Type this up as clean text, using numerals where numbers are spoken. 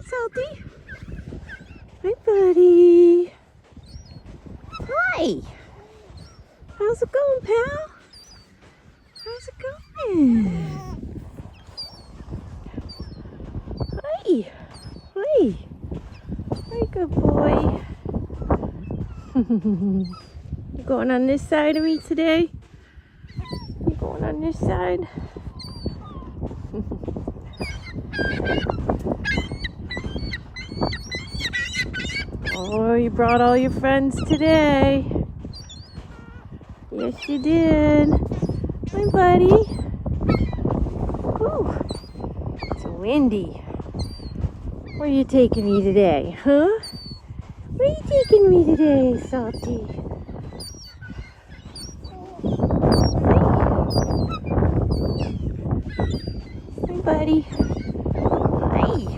Salty. Hi, buddy. Hi. How's it going, pal? How's it going? Hi. Hi. Hi, good boy. You going on this side of me today? You going on this side? Oh, you brought all your friends today. Yes, you did. Hi, buddy. Ooh, it's windy. Where are you taking me today, huh? Where are you taking me today, Salty? Hi, buddy.